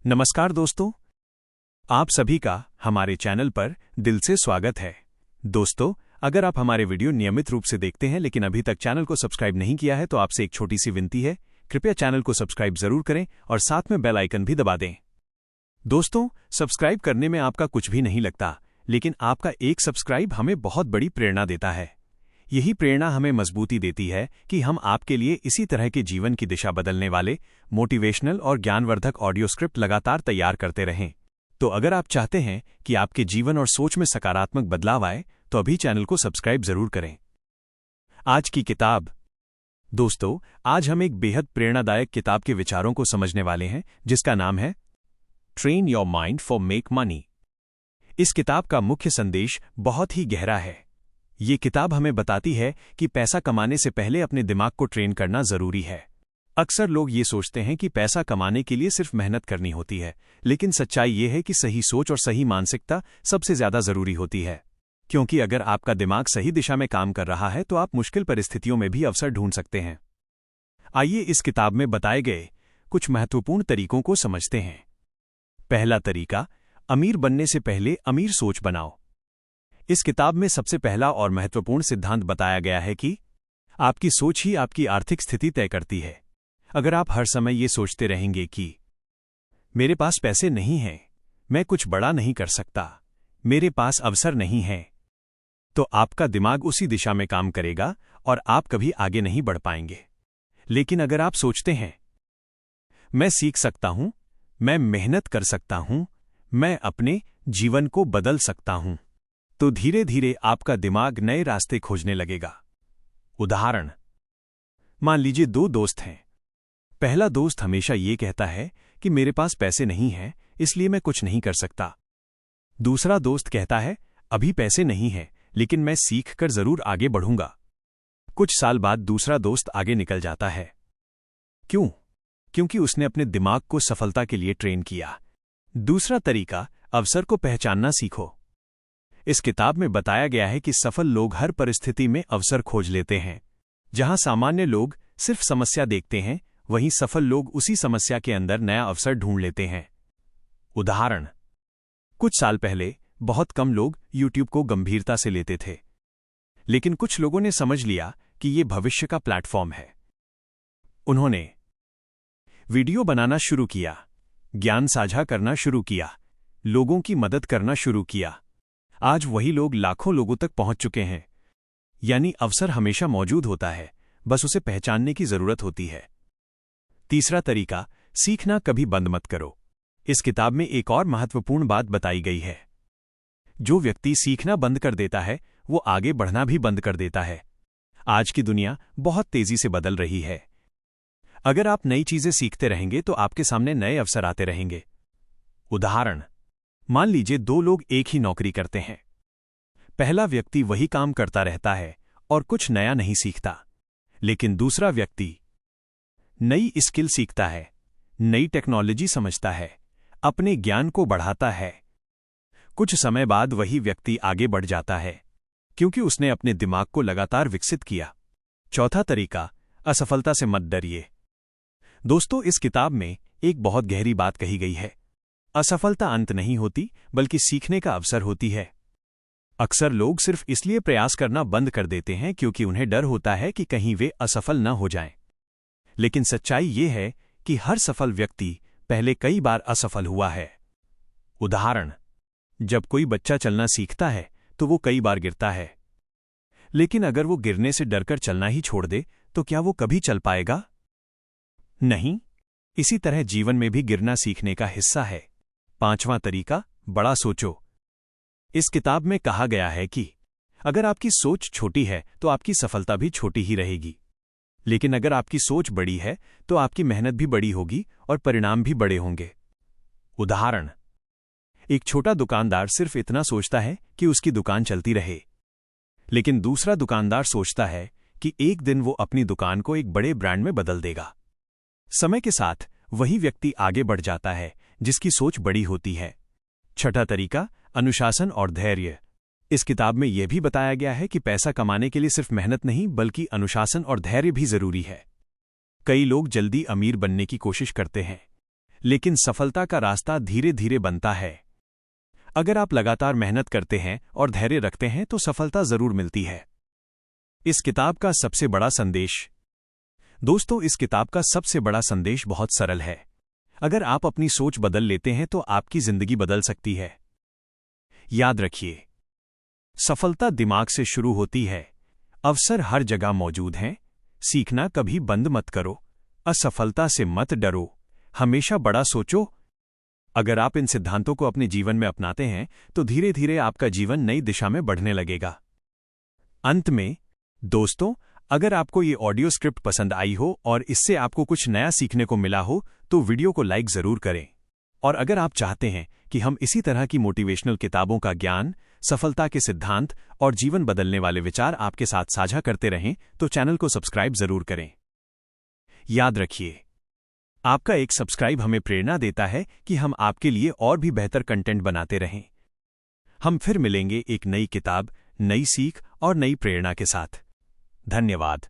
नमस्कार दोस्तों, आप सभी का हमारे चैनल पर दिल से स्वागत है। दोस्तों, अगर आप हमारे वीडियो नियमित रूप से देखते हैं लेकिन अभी तक चैनल को सब्सक्राइब नहीं किया है तो आपसे एक छोटी सी विनती है, कृपया चैनल को सब्सक्राइब जरूर करें और साथ में बेल आइकन भी दबा दें। दोस्तों, सब्सक्राइब करने में आपका कुछ भी नहीं लगता, लेकिन आपका एक सब्सक्राइब हमें बहुत बड़ी प्रेरणा देता है। यही प्रेरणा हमें मजबूती देती है कि हम आपके लिए इसी तरह के जीवन की दिशा बदलने वाले मोटिवेशनल और ज्ञानवर्धक ऑडियो स्क्रिप्ट लगातार तैयार करते रहें। तो अगर आप चाहते हैं कि आपके जीवन और सोच में सकारात्मक बदलाव आए तो अभी चैनल को सब्सक्राइब जरूर करें। आज की किताब। दोस्तों, आज हम एक बेहद प्रेरणादायक किताब के विचारों को समझने वाले हैं जिसका नाम है train your mind for make money. इस किताब का मुख्य संदेश बहुत ही गहरा है। ये किताब हमें बताती है कि पैसा कमाने से पहले अपने दिमाग को ट्रेन करना जरूरी है। अक्सर लोग ये सोचते हैं कि पैसा कमाने के लिए सिर्फ मेहनत करनी होती है, लेकिन सच्चाई ये है कि सही सोच और सही मानसिकता सबसे ज्यादा जरूरी होती है। क्योंकि अगर आपका दिमाग सही दिशा में काम कर रहा है तो आप मुश्किल परिस्थितियों में भी अवसर ढूंढ सकते हैं। आइए इस किताब में बताए गए कुछ महत्वपूर्ण तरीकों को समझते हैं। पहला तरीका, अमीर बनने से पहले अमीर सोच बनाओ। इस किताब में सबसे पहला और महत्वपूर्ण सिद्धांत बताया गया है कि आपकी सोच ही आपकी आर्थिक स्थिति तय करती है। अगर आप हर समय ये सोचते रहेंगे कि मेरे पास पैसे नहीं हैं, मैं कुछ बड़ा नहीं कर सकता, मेरे पास अवसर नहीं है, तो आपका दिमाग उसी दिशा में काम करेगा और आप कभी आगे नहीं बढ़ पाएंगे। लेकिन अगर आप सोचते हैं मैं सीख सकता हूं, मैं मेहनत कर सकता हूं, मैं अपने जीवन को बदल सकता हूं, तो धीरे धीरे आपका दिमाग नए रास्ते खोजने लगेगा। उदाहरण, मान लीजिए दो दोस्त हैं। पहला दोस्त हमेशा ये कहता है कि मेरे पास पैसे नहीं हैं, इसलिए मैं कुछ नहीं कर सकता। दूसरा दोस्त कहता है अभी पैसे नहीं हैं, लेकिन मैं सीख कर जरूर आगे बढ़ूंगा। कुछ साल बाद दूसरा दोस्त आगे निकल जाता है। क्यों? क्योंकि उसने अपने दिमाग को सफलता के लिए ट्रेन किया। दूसरा तरीका, अवसर को पहचानना सीखो। इस किताब में बताया गया है कि सफल लोग हर परिस्थिति में अवसर खोज लेते हैं। जहां सामान्य लोग सिर्फ समस्या देखते हैं, वहीं सफल लोग उसी समस्या के अंदर नया अवसर ढूंढ लेते हैं। उदाहरण, कुछ साल पहले बहुत कम लोग YouTube को गंभीरता से लेते थे, लेकिन कुछ लोगों ने समझ लिया कि ये भविष्य का प्लेटफॉर्म है। उन्होंने वीडियो बनाना शुरू किया, ज्ञान साझा करना शुरू किया, लोगों की मदद करना शुरू किया। आज वही लोग लाखों लोगों तक पहुंच चुके हैं। यानी अवसर हमेशा मौजूद होता है, बस उसे पहचानने की जरूरत होती है। तीसरा तरीका, सीखना कभी बंद मत करो। इस किताब में एक और महत्वपूर्ण बात बताई गई है। जो व्यक्ति सीखना बंद कर देता है वो आगे बढ़ना भी बंद कर देता है। आज की दुनिया बहुत तेजी से बदल रही है। अगर आप नई चीजें सीखते रहेंगे तो आपके सामने नए अवसर आते रहेंगे। उदाहरण, मान लीजिए दो लोग एक ही नौकरी करते हैं। पहला व्यक्ति वही काम करता रहता है और कुछ नया नहीं सीखता, लेकिन दूसरा व्यक्ति नई स्किल सीखता है, नई टेक्नोलॉजी समझता है, अपने ज्ञान को बढ़ाता है। कुछ समय बाद वही व्यक्ति आगे बढ़ जाता है, क्योंकि उसने अपने दिमाग को लगातार विकसित किया। चौथा तरीका, असफलता से मत डरिए। दोस्तों, इस किताब में एक बहुत गहरी बात कही गई है। असफलता अंत नहीं होती, बल्कि सीखने का अवसर होती है। अक्सर लोग सिर्फ इसलिए प्रयास करना बंद कर देते हैं क्योंकि उन्हें डर होता है कि कहीं वे असफल न हो जाएं। लेकिन सच्चाई ये है कि हर सफल व्यक्ति पहले कई बार असफल हुआ है। उदाहरण, जब कोई बच्चा चलना सीखता है तो वो कई बार गिरता है, लेकिन अगर वो गिरने से डरकर चलना ही छोड़ दे तो क्या वो कभी चल पाएगा? नहीं। इसी तरह जीवन में भी गिरना सीखने का हिस्सा है। पांचवां तरीका, बड़ा सोचो। इस किताब में कहा गया है कि अगर आपकी सोच छोटी है तो आपकी सफलता भी छोटी ही रहेगी, लेकिन अगर आपकी सोच बड़ी है तो आपकी मेहनत भी बड़ी होगी और परिणाम भी बड़े होंगे। उदाहरण, एक छोटा दुकानदार सिर्फ इतना सोचता है कि उसकी दुकान चलती रहे, लेकिन दूसरा दुकानदार सोचता है कि एक दिन वो अपनी दुकान को एक बड़े ब्रांड में बदल देगा। समय के साथ वही व्यक्ति आगे बढ़ जाता है जिसकी सोच बड़ी होती है। छठा तरीका, अनुशासन और धैर्य। इस किताब में यह भी बताया गया है कि पैसा कमाने के लिए सिर्फ मेहनत नहीं बल्कि अनुशासन और धैर्य भी जरूरी है। कई लोग जल्दी अमीर बनने की कोशिश करते हैं, लेकिन सफलता का रास्ता धीरे धीरे बनता है। अगर आप लगातार मेहनत करते हैं और धैर्य रखते हैं तो सफलता जरूर मिलती है। इस किताब का सबसे बड़ा संदेश। दोस्तों, इस किताब का सबसे बड़ा संदेश बहुत सरल है। अगर आप अपनी सोच बदल लेते हैं तो आपकी जिंदगी बदल सकती है। याद रखिए, सफलता दिमाग से शुरू होती है। अवसर हर जगह मौजूद हैं। सीखना कभी बंद मत करो। असफलता से मत डरो, हमेशा बड़ा सोचो। अगर आप इन सिद्धांतों को अपने जीवन में अपनाते हैं तो धीरे धीरे आपका जीवन नई दिशा में बढ़ने लगेगा। अंत में दोस्तों, अगर आपको ये ऑडियो स्क्रिप्ट पसंद आई हो और इससे आपको कुछ नया सीखने को मिला हो तो वीडियो को लाइक जरूर करें। और अगर आप चाहते हैं कि हम इसी तरह की मोटिवेशनल किताबों का ज्ञान, सफलता के सिद्धांत और जीवन बदलने वाले विचार आपके साथ साझा करते रहें तो चैनल को सब्सक्राइब जरूर करें। याद रखिए, आपका एक सब्सक्राइब हमें प्रेरणा देता है कि हम आपके लिए और भी बेहतर कंटेंट बनाते रहें। हम फिर मिलेंगे एक नई किताब, नई सीख और नई प्रेरणा के साथ। धन्यवाद।